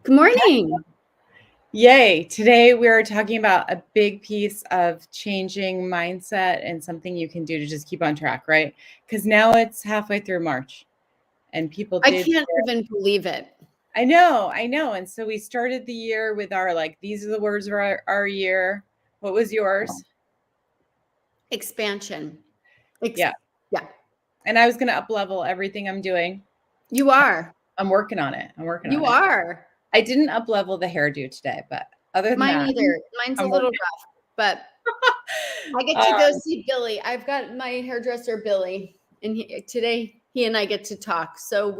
Good morning. Yay. Today we are talking about a big piece of changing mindset and something you can do to just keep on track, right? Because now it's halfway through March and people I did. can't even believe it. I know. And so we started the year with our, these are the words of our year. What was yours? Expansion. Yeah. Yeah, And I was going to up level everything I'm doing. you are. I'm working on it. I'm working on You it. are. I didn't up level the hairdo today, but other than Mine that, either. Mine's a I'm little working. rough, but I get to go Uh, see Billy. I've got my hairdresser Billy, and today he and I get to talk. So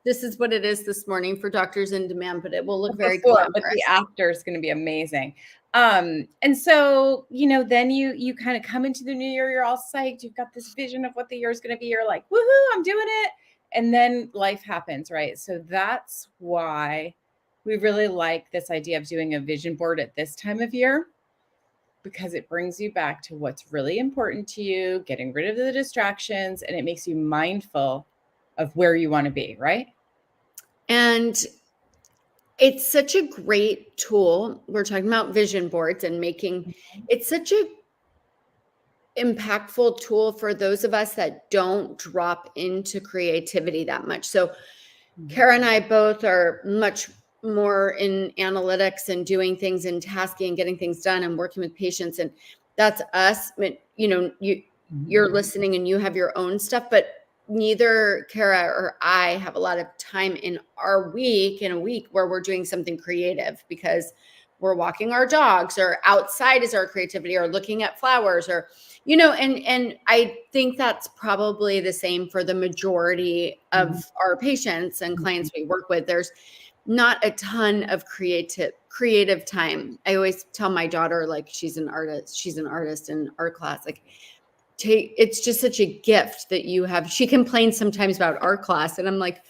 this is what it is this morning for Doctors in Demand, but it will look very but the glamorous. after is going to be amazing. And so, then you kind of come into the new year, you're all psyched, you've got this vision of what the year is going to be, you're like, woohoo, I'm doing it. And then life happens, right? So that's why we really like this idea of doing a vision board at this time of year, because it brings you back to what's really important to you, getting rid of the distractions, and it makes you mindful of where you want to be, right? And it's such a great tool. We're talking about vision boards and it's such a impactful tool for those of us that don't drop into creativity that much. So Kara and I both are much more in analytics and doing things and tasking and getting things done and working with patients. And that's us. You're listening and you have your own stuff, but neither Kara or I have a lot of time in a week where we're doing something creative because we're walking our dogs or outside is our creativity or looking at flowers or and I think that's probably the same for the majority of our patients and clients we work with. There's not a ton of creative time. I always tell my daughter, like, she's an artist in art class, like, it's just such a gift that you have. She complains sometimes about art class and I'm like,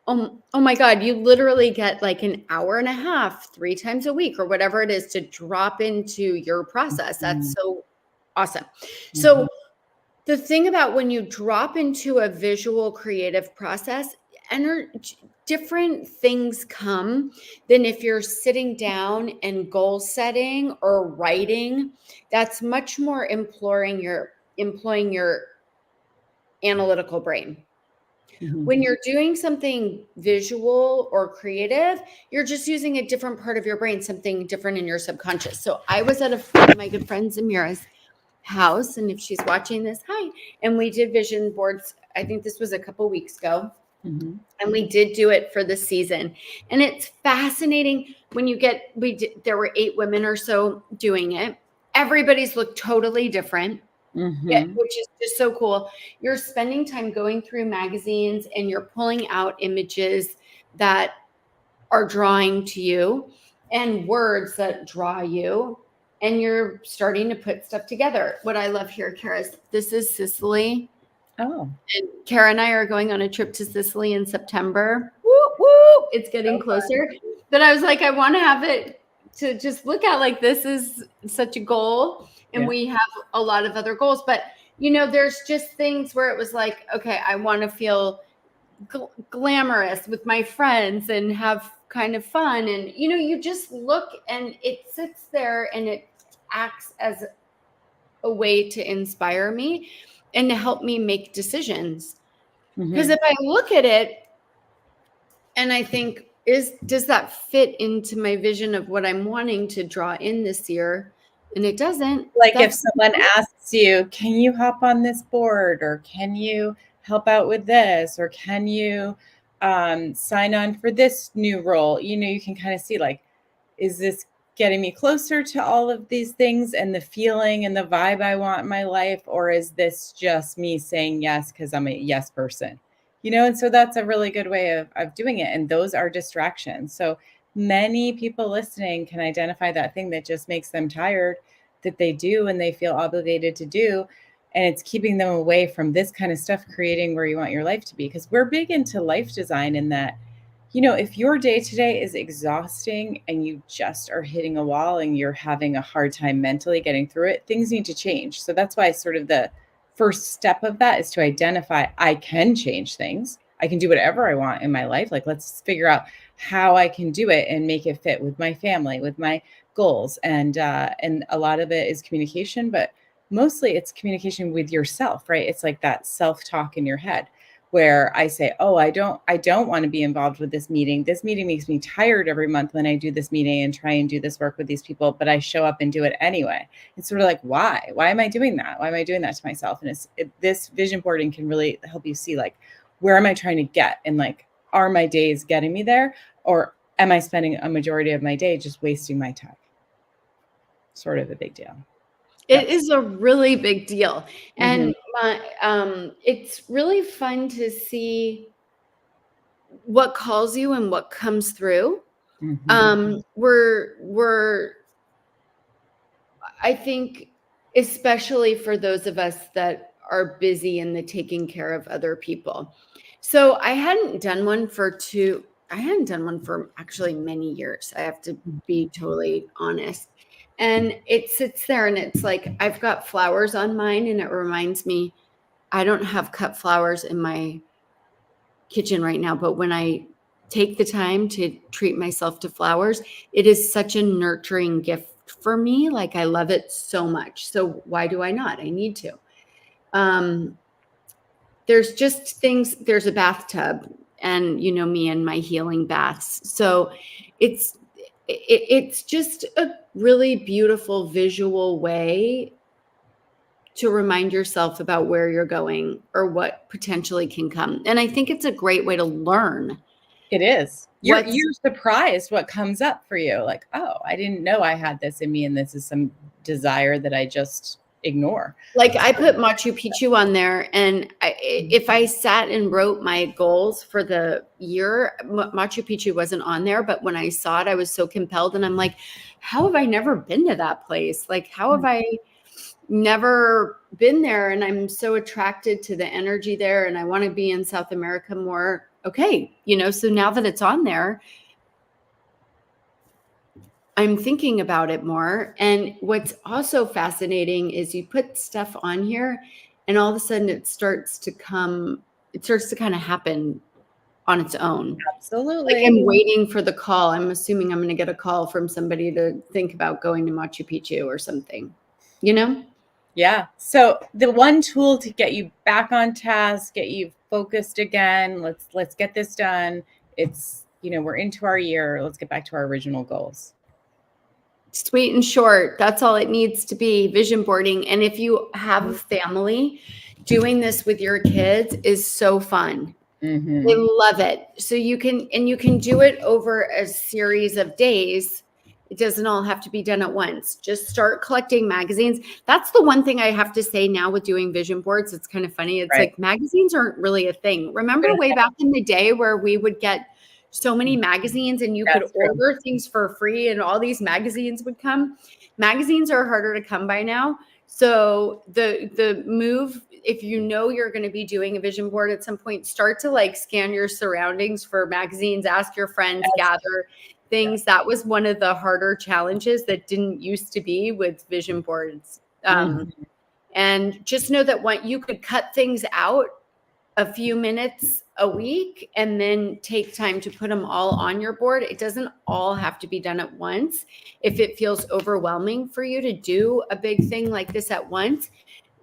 oh my God, you literally get like an hour and a half, 3 times a week or whatever it is to drop into your process. That's so awesome. So the thing about when you drop into a visual creative process, different things come than if you're sitting down and goal setting or writing. That's much more employing your analytical brain. When you're doing something visual or creative, you're just using a different part of your brain, something different in your subconscious. So I was at my good friend Zamira's house, and if she's watching this, hi. And we did vision boards. I think this was a couple weeks ago. And we did do it for the season. And it's fascinating when there were 8 women or so doing it. Everybody's looked totally different. Yeah, which is just so cool. You're spending time going through magazines and you're pulling out images that are drawing to you and words that draw you, and you're starting to put stuff together. What I love here, Kara, is this is Sicily. Oh. And Kara and I are going on a trip to Sicily in September. Woo, woo, it's getting closer. But I was like, I want to have it to just look at, like, this is such a goal. And we have a lot of other goals. But, there's just things where it was like, okay, I want to feel glamorous with my friends and have kind of fun. And, you just look and it sits there and it acts as a way to inspire me and to help me make decisions. Because if I look at it and I think, does that fit into my vision of what I'm wanting to draw in this year? And it doesn't. Like, if someone asks you, can you hop on this board, or can you help out with this, or can you sign on for this new role? You can kind of see, like, is this getting me closer to all of these things and the feeling and the vibe I want in my life? Or is this just me saying yes because I'm a yes person? And so that's a really good way of doing it. And those are distractions. So many people listening can identify that thing that just makes them tired, that they do and they feel obligated to do. And it's keeping them away from this kind of stuff, creating where you want your life to be. Because we're big into life design in that, if your day to day is exhausting and you just are hitting a wall and you're having a hard time mentally getting through it, things need to change. So that's why sort of the first step of that is to identify, I can change things. I can do whatever I want in my life. Like, let's figure out how I can do it and make it fit with my family, with my goals. And a lot of it is communication, but mostly it's communication with yourself, right? It's like that self-talk in your head where I say, oh, I don't want to be involved with this meeting. This meeting makes me tired every month when I do this meeting and try and do this work with these people, but I show up and do it anyway. It's sort of like, why? Why am I doing that? Why am I doing that to myself? And this vision boarding can really help you see, like, where am I trying to get? And like, are my days getting me there? Or am I spending a majority of my day just wasting my time? Sort of a big deal. It is a really big deal. And it's really fun to see what calls you and what comes through. I think, especially for those of us that are busy in the taking care of other people. So I hadn't done one for actually many years. I have to be totally honest. And it sits there and it's like, I've got flowers on mine and it reminds me, I don't have cut flowers in my kitchen right now, but when I take the time to treat myself to flowers, it is such a nurturing gift for me. Like, I love it so much. So why do I not? I need to. There's just things, there's a bathtub, and you know me and my healing baths. So it's just a really beautiful visual way to remind yourself about where you're going or what potentially can come. And I think it's a great way to learn. It is. You're surprised what comes up for you. Like, oh, I didn't know I had this in me, and this is some desire that I just ignore. Like, I put Machu Picchu on there, and if I sat and wrote my goals for the year, Machu Picchu wasn't on there. But when I saw it, I was so compelled, and I'm like, how have I never been to that place? Like, how have I never been there? And I'm so attracted to the energy there, and I want to be in South America more. Okay, so now that it's on there, I'm thinking about it more. And what's also fascinating is you put stuff on here and all of a sudden it starts to kind of happen on its own. Absolutely. Like, I'm waiting for the call. I'm assuming I'm going to get a call from somebody to think about going to Machu Picchu or something, Yeah. So the one tool to get you back on task, get you focused again, let's get this done. It's, we're into our year. Let's get back to our original goals. Sweet and short. That's all it needs to be, vision boarding. And if you have a family, doing this with your kids is so fun. They love it. So you can do it over a series of days. It doesn't all have to be done at once. Just start collecting magazines. That's the one thing I have to say now with doing vision boards. It's kind of funny. It's like, magazines aren't really a thing. Remember way back in the day where we would get so many magazines and you could order things for free and all these magazines would come? Magazines are harder to come by now. So the move, if you're going to be doing a vision board at some point, start to scan your surroundings for magazines, ask your friends, gather things. That was one of the harder challenges that didn't used to be with vision boards. And just know that you could cut things out a few minutes a week and then take time to put them all on your board. It doesn't all have to be done at once. If it feels overwhelming for you to do a big thing like this at once,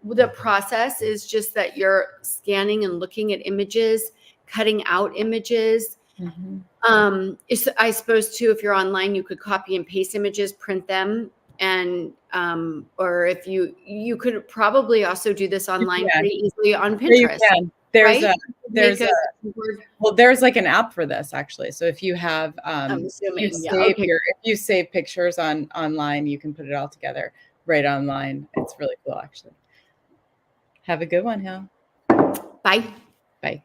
the process is just that you're scanning and looking at images, cutting out images. I suppose too, if you're online, you could copy and paste images, print them, and or if you could probably also do this online pretty easily on Pinterest. There's there's like an app for this actually. So if you have if you save pictures online, you can put it all together right online. It's really cool actually. Have a good one, Hill. Bye. Bye.